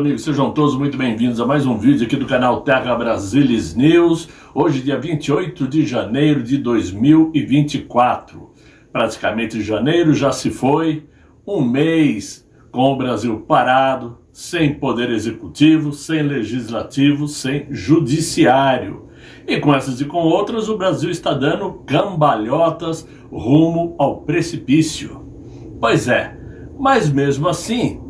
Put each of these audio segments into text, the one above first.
amigos, sejam todos muito bem-vindos a mais um vídeo aqui do canal Terra Brasilis News. Hoje, dia 28 de janeiro de 2024. Praticamente janeiro já se foi, um mês com o Brasil parado, sem poder executivo, sem legislativo, sem judiciário. E com essas e com outras, o Brasil está dando cambalhotas rumo ao precipício. Pois é, mas mesmo assim,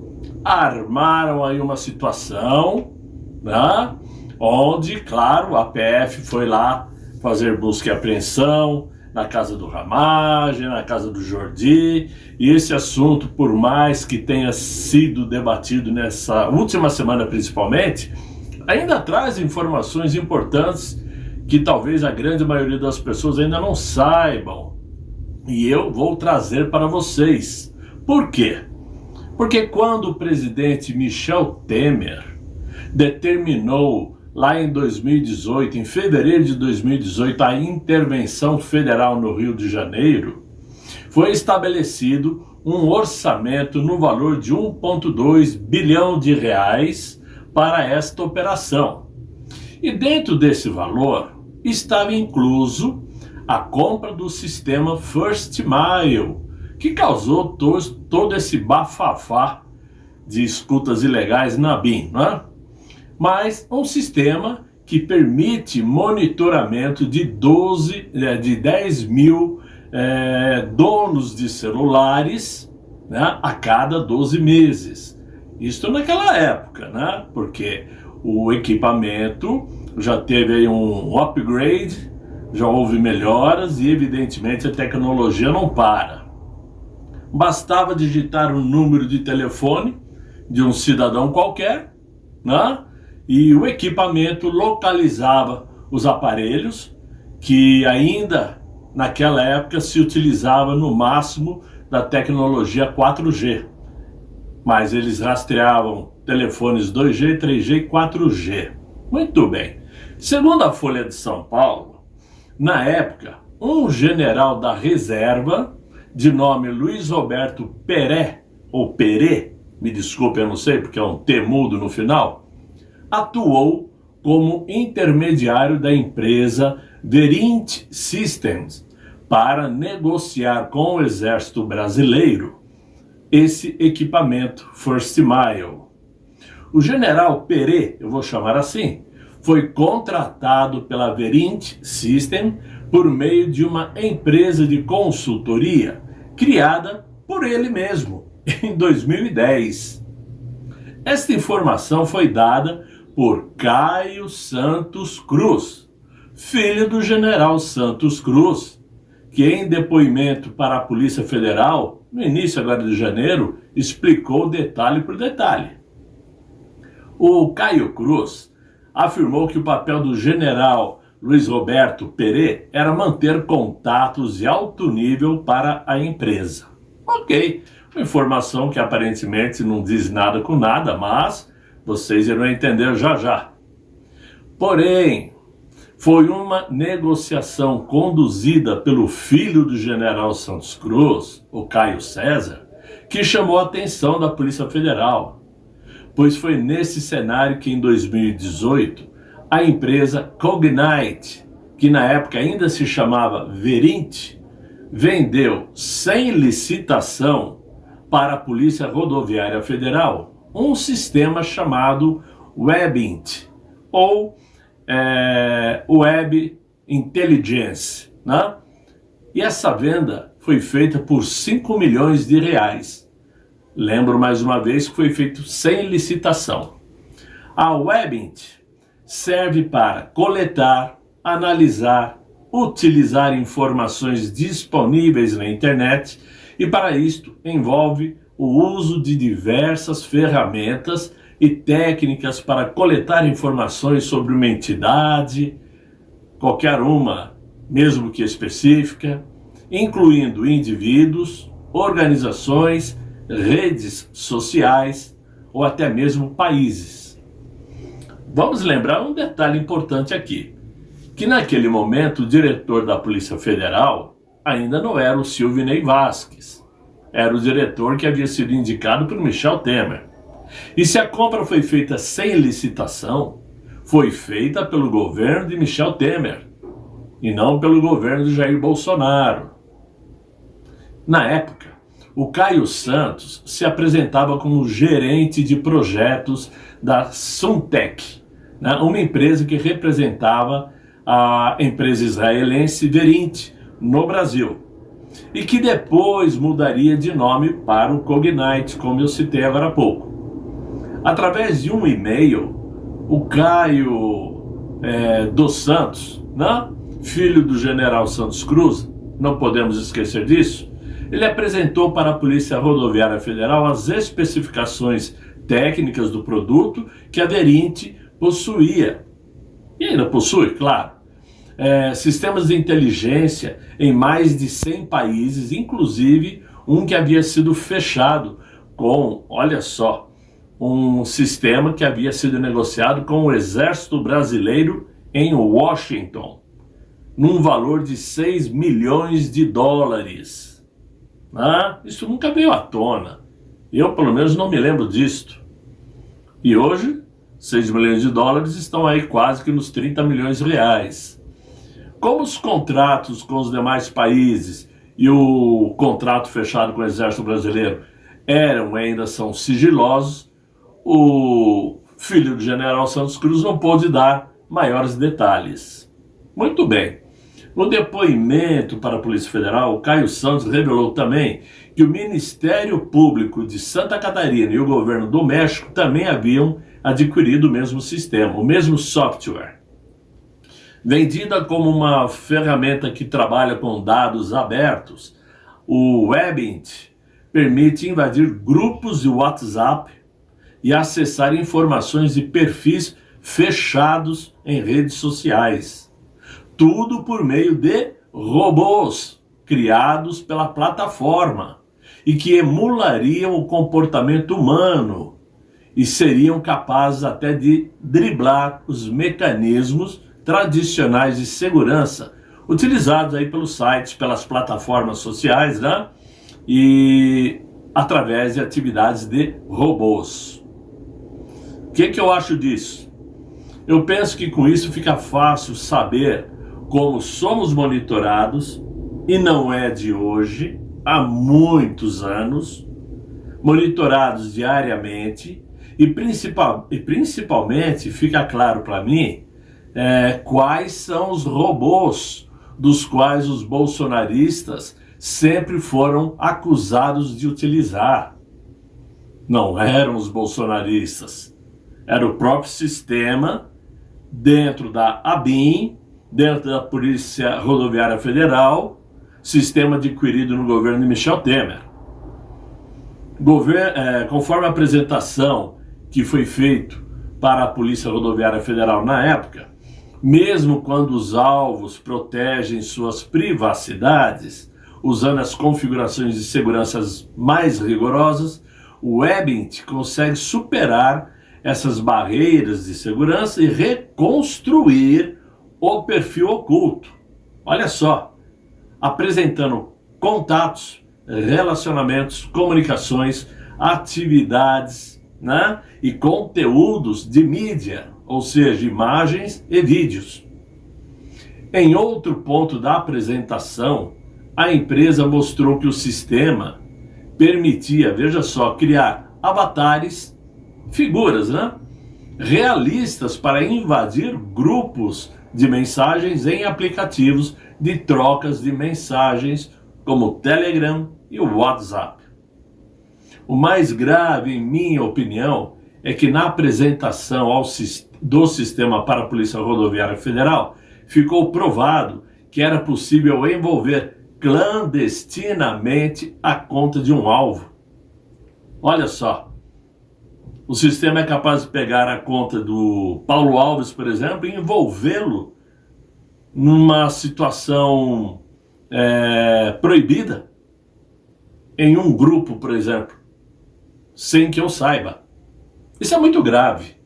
armaram aí uma situação, né, onde, claro, a PF foi lá fazer busca e apreensão na casa do Ramagem, na casa do Jordi, e esse assunto, por mais que tenha sido debatido nessa última semana principalmente, ainda traz informações importantes que talvez a grande maioria das pessoas ainda não saibam, e eu vou trazer para vocês. Por quê? Porque quando o presidente Michel Temer determinou lá em 2018, em fevereiro de 2018, a intervenção federal no Rio de Janeiro, foi estabelecido um orçamento no valor de 1,2 bilhão de reais para esta operação. E dentro desse valor estava incluso a compra do sistema First Mile, que causou todo esse bafafá de escutas ilegais na BIM, não é? Mas um sistema que permite monitoramento de 10 mil donos de celulares, né, a cada 12 meses. Isso naquela época, né? Porque o equipamento já teve aí um upgrade, já houve melhoras e evidentemente a tecnologia não para. Bastava digitar um número de telefone de um cidadão qualquer, né? E o equipamento localizava os aparelhos, que ainda naquela época se utilizava no máximo da tecnologia 4G. Mas eles rastreavam telefones 2G, 3G e 4G. Muito bem. Segundo a Folha de São Paulo, na época, um general da reserva, de nome Luiz Roberto Peré, ou Perê, me desculpe, eu não sei, porque é um T mudo no final, atuou como intermediário da empresa Verint Systems para negociar com o Exército Brasileiro esse equipamento First Mile. O general Perê, eu vou chamar assim, foi contratado pela Verint Systems por meio de uma empresa de consultoria criada por ele mesmo em 2010. Esta informação foi dada por Caio Santos Cruz, filho do general Santos Cruz, que em depoimento para a Polícia Federal, no início agora de janeiro, explicou detalhe por detalhe. O Caio Cruz afirmou que o papel do general Luiz Roberto Perê era manter contatos de alto nível para a empresa. Ok, uma informação que aparentemente não diz nada com nada, mas vocês irão entender já já. Porém, foi uma negociação conduzida pelo filho do general Santos Cruz, o Caio César, que chamou a atenção da Polícia Federal, pois foi nesse cenário que em 2018 a empresa Cognite, que na época ainda se chamava Verint, vendeu sem licitação para a Polícia Rodoviária Federal um sistema chamado Webint, ou Web Intelligence, né? E essa venda foi feita por 5 milhões de reais. Lembro mais uma vez que foi feito sem licitação. A Webint serve para coletar, analisar, utilizar informações disponíveis na internet e para isto envolve o uso de diversas ferramentas e técnicas para coletar informações sobre uma entidade, qualquer uma, mesmo que específica, incluindo indivíduos, organizações, redes sociais ou até mesmo países. Vamos lembrar um detalhe importante aqui, que naquele momento o diretor da Polícia Federal ainda não era o Silvinei Vasquez, era o diretor que havia sido indicado por Michel Temer. E se a compra foi feita sem licitação, foi feita pelo governo de Michel Temer e não pelo governo de Jair Bolsonaro. Na época, o Caio Santos se apresentava como gerente de projetos da Suntec, né, uma empresa que representava a empresa israelense Verint no Brasil, e que depois mudaria de nome para o Cognite, como eu citei agora há pouco. Através de um e-mail, o Caio dos Santos, né, filho do general Santos Cruz, não podemos esquecer disso, ele apresentou para a Polícia Rodoviária Federal as especificações técnicas do produto que a Verint possuía. E ainda possui, claro. Sistemas de inteligência em mais de 100 países, inclusive um que havia sido fechado com, olha só, um sistema que havia sido negociado com o Exército Brasileiro em Washington, num valor de 6 milhões de dólares. Isso nunca veio à tona. Eu, pelo menos, não me lembro disto. E hoje, 6 milhões de dólares estão aí quase que nos 30 milhões de reais. Como os contratos com os demais países e o contrato fechado com o Exército Brasileiro eram e ainda são sigilosos, o filho do general Santos Cruz não pôde dar maiores detalhes. Muito bem. No depoimento para a Polícia Federal, o Caio Santos revelou também que o Ministério Público de Santa Catarina e o governo do México também haviam adquirido o mesmo sistema, o mesmo software. Vendida como uma ferramenta que trabalha com dados abertos, o Webint permite invadir grupos de WhatsApp e acessar informações de perfis fechados em redes sociais. Tudo por meio de robôs criados pela plataforma e que emulariam o comportamento humano e seriam capazes até de driblar os mecanismos tradicionais de segurança utilizados aí pelos sites, pelas plataformas sociais, né? E através de atividades de robôs. O que eu acho disso? Eu penso que com isso fica fácil saber como somos monitorados, e não é de hoje, há muitos anos, monitorados diariamente, e principalmente fica claro para mim quais são os robôs dos quais os bolsonaristas sempre foram acusados de utilizar. Não eram os bolsonaristas, era o próprio sistema dentro da ABIN, dentro da Polícia Rodoviária Federal, sistema adquirido no governo de Michel Temer. Conforme a apresentação que foi feito para a Polícia Rodoviária Federal na época, mesmo quando os alvos protegem suas privacidades, usando as configurações de segurança mais rigorosas, o Webint consegue superar essas barreiras de segurança e reconstruir o perfil oculto. Olha só, apresentando contatos, relacionamentos, comunicações, atividades, né? E conteúdos de mídia, ou seja, imagens e vídeos. Em outro ponto da apresentação, a empresa mostrou que o sistema permitia, veja só, criar avatares, figuras, né? Realistas para invadir grupos de mensagens em aplicativos de trocas de mensagens como o Telegram e o WhatsApp. O mais grave, em minha opinião, é que na apresentação do sistema para a Polícia Rodoviária Federal ficou provado que era possível envolver clandestinamente a conta de um alvo. Olha só, o sistema é capaz de pegar a conta do Paulo Alves, por exemplo, e envolvê-lo numa situação proibida, em um grupo, por exemplo, sem que eu saiba. Isso é muito grave.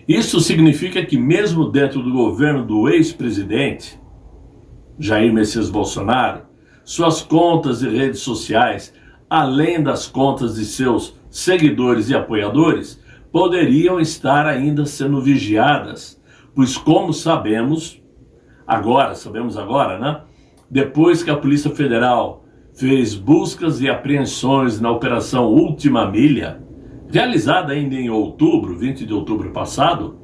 Isso significa que mesmo dentro do governo do ex-presidente Jair Messias Bolsonaro, suas contas e redes sociais, além das contas de seus seguidores e apoiadores poderiam estar ainda sendo vigiadas, pois como sabemos agora, né? Depois que a Polícia Federal fez buscas e apreensões na Operação Última Milha, realizada ainda em outubro, 20 de outubro passado,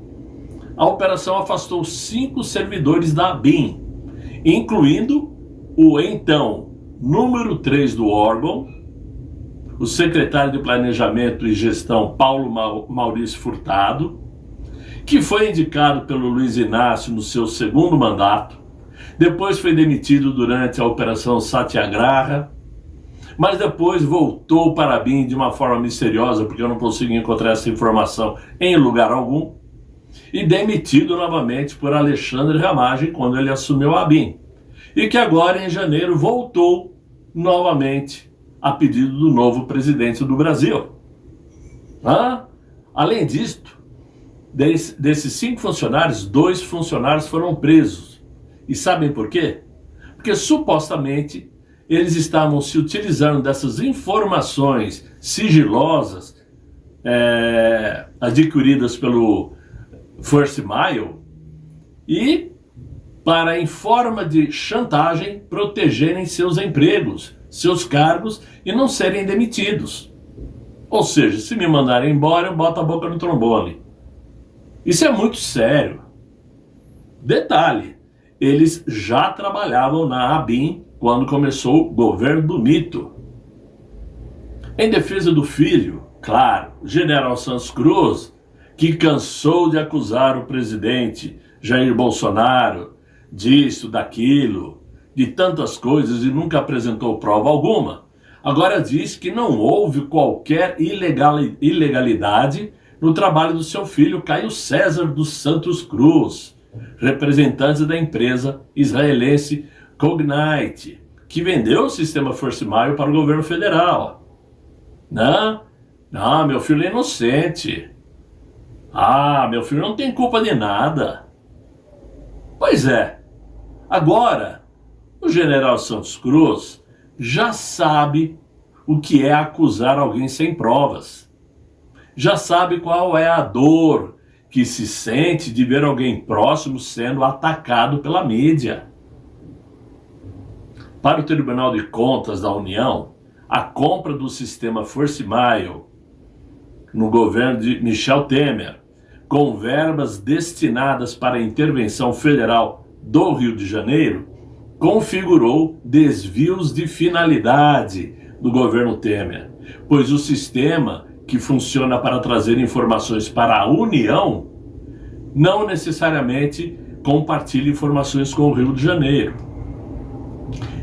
a operação afastou 5 servidores da ABIN, incluindo o então número 3 do órgão, o secretário de Planejamento e Gestão Paulo Maurício Furtado, que foi indicado pelo Luiz Inácio no seu segundo mandato, depois foi demitido durante a Operação Satyagraha, mas depois voltou para a ABIN de uma forma misteriosa, porque eu não consigo encontrar essa informação em lugar algum, e demitido novamente por Alexandre Ramagem quando ele assumiu a ABIN, e que agora em janeiro voltou novamente a pedido do novo presidente do Brasil. Além disto, desses 5 funcionários, 2 funcionários foram presos. E sabem por quê? Porque supostamente eles estavam se utilizando dessas informações sigilosas adquiridas pelo First Mile e para, em forma de chantagem, protegerem seus empregos, seus cargos e não serem demitidos. Ou seja, se me mandarem embora, eu boto a boca no trombone. Isso é muito sério. Detalhe, eles já trabalhavam na ABIN quando começou o governo do mito. Em defesa do filho, claro, General Santos Cruz, que cansou de acusar o presidente Jair Bolsonaro disso, daquilo, de tantas coisas e nunca apresentou prova alguma, agora diz que não houve qualquer ilegalidade no trabalho do seu filho Caio César dos Santos Cruz, representante da empresa israelense Cognite, que vendeu o sistema First Mile para o governo federal. Não, meu filho é inocente. Meu filho não tem culpa de nada. Pois é, agora o general Santos Cruz já sabe o que é acusar alguém sem provas. Já sabe qual é a dor que se sente de ver alguém próximo sendo atacado pela mídia. Para o Tribunal de Contas da União, a compra do sistema First Mile no governo de Michel Temer, com verbas destinadas para a intervenção federal do Rio de Janeiro, configurou desvios de finalidade do governo Temer, pois o sistema que funciona para trazer informações para a União não necessariamente compartilha informações com o Rio de Janeiro.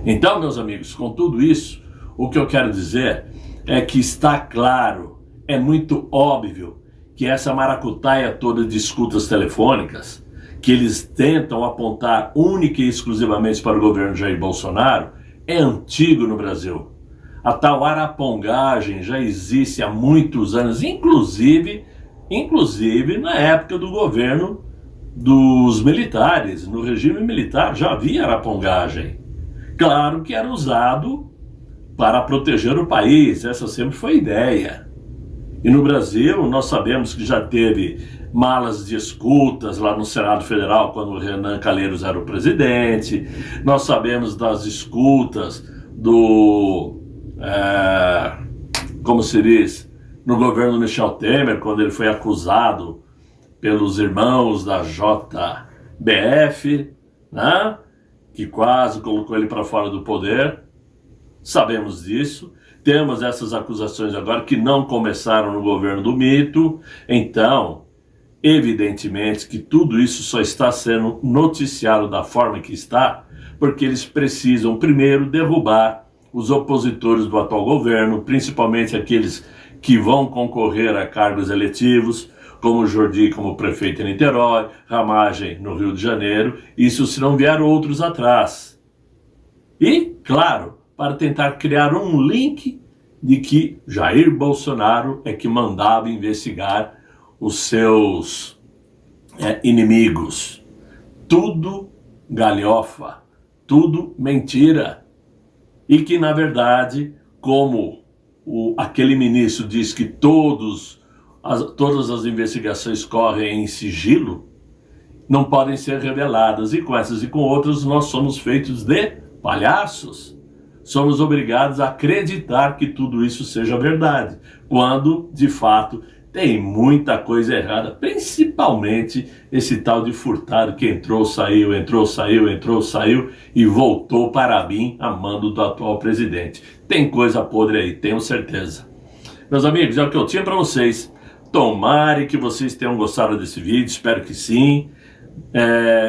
Então, meus amigos, com tudo isso, o que eu quero dizer é que está claro, é muito óbvio que essa maracutaia toda de escutas telefônicas, que eles tentam apontar única e exclusivamente para o governo Jair Bolsonaro, é antigo no Brasil. A tal arapongagem já existe há muitos anos, inclusive na época do governo dos militares, no regime militar já havia arapongagem. Claro que era usado para proteger o país, essa sempre foi a ideia. E no Brasil, nós sabemos que já teve malas de escutas lá no Senado Federal, quando o Renan Calheiros era o presidente. Nós sabemos das escutas como se diz, no governo Michel Temer, quando ele foi acusado pelos irmãos da JBF, né, que quase colocou ele para fora do poder. Sabemos disso. Temos essas acusações agora que não começaram no governo do mito. Então, evidentemente que tudo isso só está sendo noticiado da forma que está, porque eles precisam primeiro derrubar os opositores do atual governo, principalmente aqueles que vão concorrer a cargos eletivos, como Jordi como prefeito em Niterói, Ramagem no Rio de Janeiro, isso se não vier outros atrás. E, claro, para tentar criar um link de que Jair Bolsonaro é que mandava investigar os seus inimigos. Tudo galhofa, tudo mentira. E que, na verdade, como aquele ministro diz que todas as investigações correm em sigilo, não podem ser reveladas, e com essas e com outras nós somos feitos de palhaços. Somos obrigados a acreditar que tudo isso seja verdade, quando, de fato, tem muita coisa errada, principalmente esse tal de Furtado que entrou, saiu e voltou para mim a mando do atual presidente. Tem coisa podre aí, tenho certeza. Meus amigos, é o que eu tinha para vocês. Tomara que vocês tenham gostado desse vídeo, espero que sim.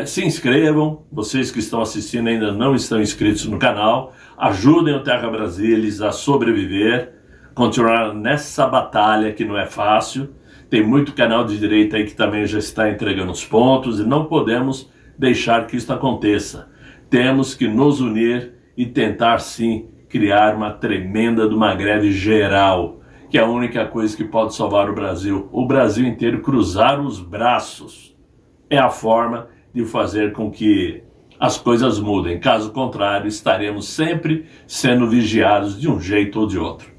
Se inscrevam, vocês que estão assistindo ainda não estão inscritos no canal, ajudem o Terra Brasilis a sobreviver, continuar nessa batalha que não é fácil. Tem muito canal de direita aí que também já está entregando os pontos e não podemos deixar que isso aconteça. Temos que nos unir e tentar sim criar uma tremenda de uma greve geral, que é a única coisa que pode salvar o Brasil inteiro cruzar os braços. É a forma de fazer com que as coisas mudem. Caso contrário, estaremos sempre sendo vigiados de um jeito ou de outro.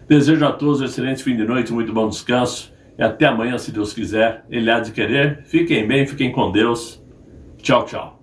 Desejo a todos um excelente fim de noite, muito bom descanso e até amanhã, se Deus quiser. Ele há de querer. Fiquem bem, fiquem com Deus. Tchau, tchau.